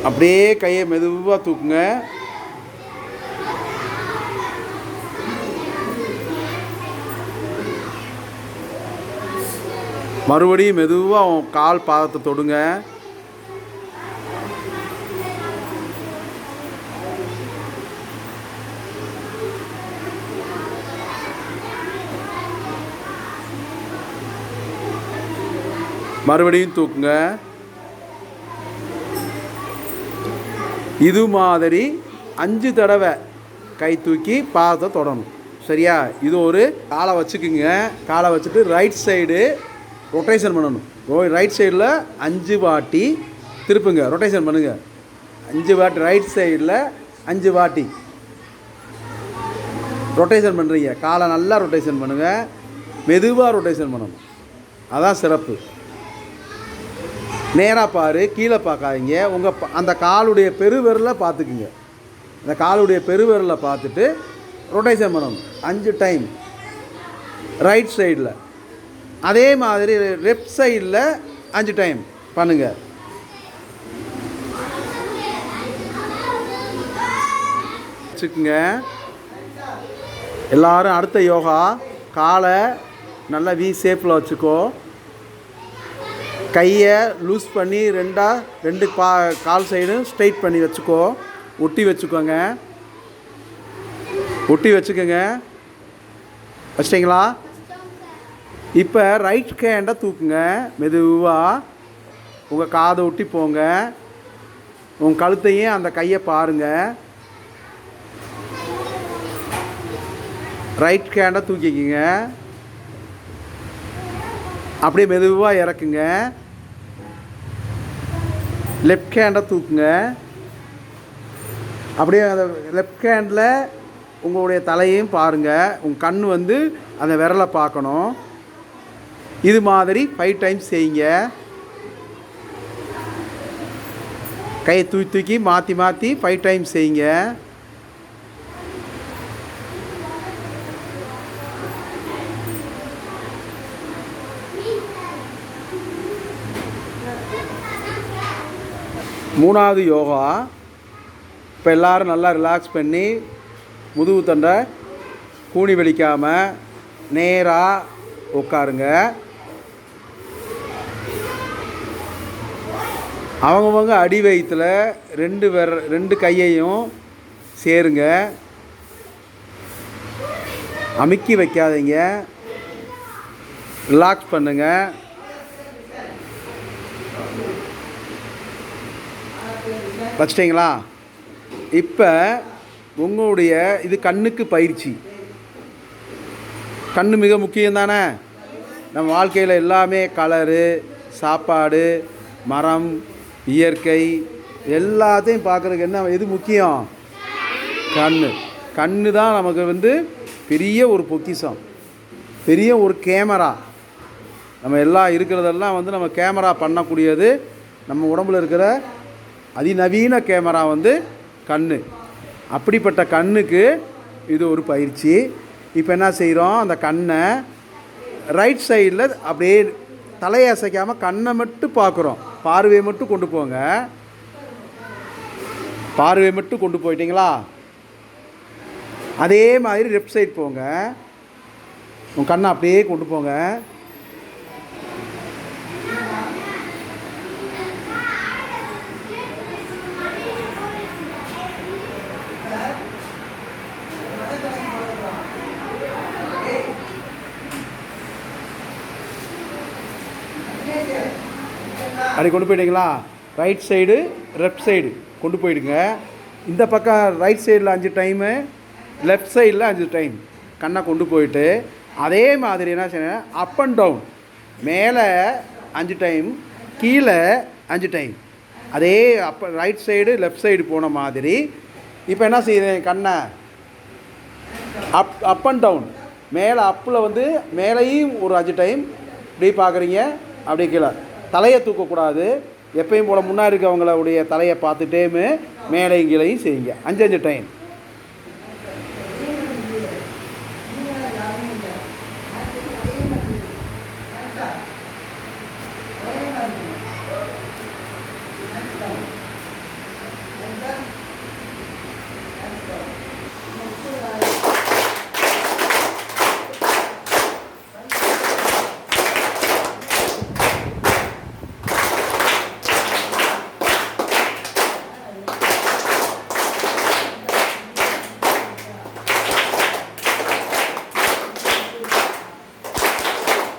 அப்படியே கையை மெதுவாக தூக்குங்க. மறுபடியும் மெதுவாக கால் பாதத்தை தொடுங்க. மறுபடியும் தூக்குங்க. இது மாதிரி 5 தடவை கை தூக்கி பாதத்தை தொடணும். சரியா? இது ஒரு காலை வச்சுக்குங்க. காலை வச்சுட்டு ரைட் சைடு ரொட்டேஷன் பண்ணணும். ரைட் சைடில் 5 வாட்டி திருப்புங்க. ரொட்டேஷன் பண்ணுங்கள். 5 வாட்டி ரைட் சைடில் 5 வாட்டி ரொட்டேஷன் பண்ணுறீங்க. காலை நல்லா ரொட்டேஷன் பண்ணுங்கள். மெதுவாக ரொட்டேஷன் பண்ணணும். அதான் சிறப்பு. நேராக பாரு, கீழே பார்க்காதீங்க. உங்கள் அந்த காலுடைய பெருவிரலை பார்த்துக்குங்க. அந்த காலுடைய பெருவிரலை பார்த்துட்டு ரொட்டேஷன் பண்ணணும் 5 டைம் ரைட் சைடில். அதே மாதிரி லெஃப்ட் சைடில் 5 டைம் பண்ணுங்கள். வச்சுக்குங்க. எல்லாரும் அடுத்த யோகா. காலை நல்லா வி ஷேப்பில் வச்சுக்கோ. கையை லூஸ் பண்ணி ரெண்டு கால் சைடும் ஸ்ட்ரைட் பண்ணி வச்சுக்கோ. ஒட்டி வச்சுக்கோங்க. ஒட்டி வச்சுக்கோங்க. வச்சிட்டிங்களா? இப்போ ரைட் ஹேண்டை தூக்குங்க. மெதுவாக உங்கள் காதை ஒட்டி போங்க. உங்கள் கழுத்தையும் அந்த கையை பாருங்கள். ரைட் ஹேண்டை தூக்கிக்கிங்க. அப்படியே மெதுவாக இறக்குங்க. லெஃப்ட் ஹேண்டை தூக்குங்க. அப்படியே அந்த லெஃப்ட் ஹேண்டில் உங்களுடைய தலையையும் பாருங்கள். உங்கள் கண் வந்து அந்த விரலை பார்க்கணும். இது மாதிரி 5 டைம்ஸ் செய்யுங்க. கையை தூக்கி மாற்றி 5 டைம்ஸ் செய்யுங்க. மூணாவது யோகா. இப்போ எல்லோரும் நல்லா ரிலாக்ஸ் பண்ணி முதுகு தண்டை கூனி வலிக்காமல் நேராக உட்காருங்க. அவங்கவுங்க அடி வயிற்றில் 2 கையையும் சேருங்க. அமுக்கி வைக்காதீங்க. ரிலாக்ஸ் பண்ணுங்கள். வச்சிட்டிங்களா? இப்போ உங்களுடைய இது கண்ணுக்கு பயிற்சி. கண் மிக முக்கியம் தானே. நம்ம வாழ்க்கையில் எல்லாமே கலரு, சாப்பாடு, மரம், இயற்கை எல்லாத்தையும் பார்க்குறதுக்கு என்ன எது முக்கியம்? கண்ணு தான் நமக்கு வந்து பெரிய ஒரு பொக்கிஷம், பெரிய ஒரு கேமரா. நம்ம எல்லாம் இருக்கிறதெல்லாம் வந்து நம்ம கேமரா பண்ணக்கூடியது. நம்ம உடம்புல இருக்கிற அதிநவீன கேமரா வந்து கண். அப்படிப்பட்ட கண்ணுக்கு இது ஒரு பயிற்சி. இப்போ என்ன செய்கிறோம்? அந்த கண்ணை ரைட் சைடில் அப்படியே தலையை அசைக்காமல் கண்ணை மட்டும் பார்க்குறோம். பார்வையை மட்டும் கொண்டு போங்க. பார்வையை மட்டும் கொண்டு போயிட்டீங்களா? அதே மாதிரி லெஃப்ட் சைடு போங்க. உங்கள் கண்ணை அப்படியே கொண்டு போங்க. அப்படி கொண்டு போயிட்டீங்களா? ரைட் சைடு லெஃப்ட் சைடு கொண்டு போயிடுங்க. இந்த பக்கம் ரைட் சைடில் 5 டைமு, லெஃப்ட் சைடில் 5 டைம் கண்ணை கொண்டு போயிட்டு அதே மாதிரி என்ன செய்யணும்? Up and down. மேலே 5 டைம், கீழே 5 டைம். அதே ரைட் சைடு லெஃப்ட் சைடு போன மாதிரி இப்போ என்ன செய்கிறேன்? கண்ணை அப் அண்ட் டவுன். மேலே அப்பில் வந்து மேலேயும் ஒரு 5 டைம் இப்படி பார்க்குறீங்க. அப்படியே கீழே தலையை தூக்கக்கூடாது. எப்பயும் போல் முன்னாடி இருக்கவங்களுடைய தலையை பார்த்துட்டேமே மேலேயும் கீழையும் செய்யுங்க. 5 டைம்.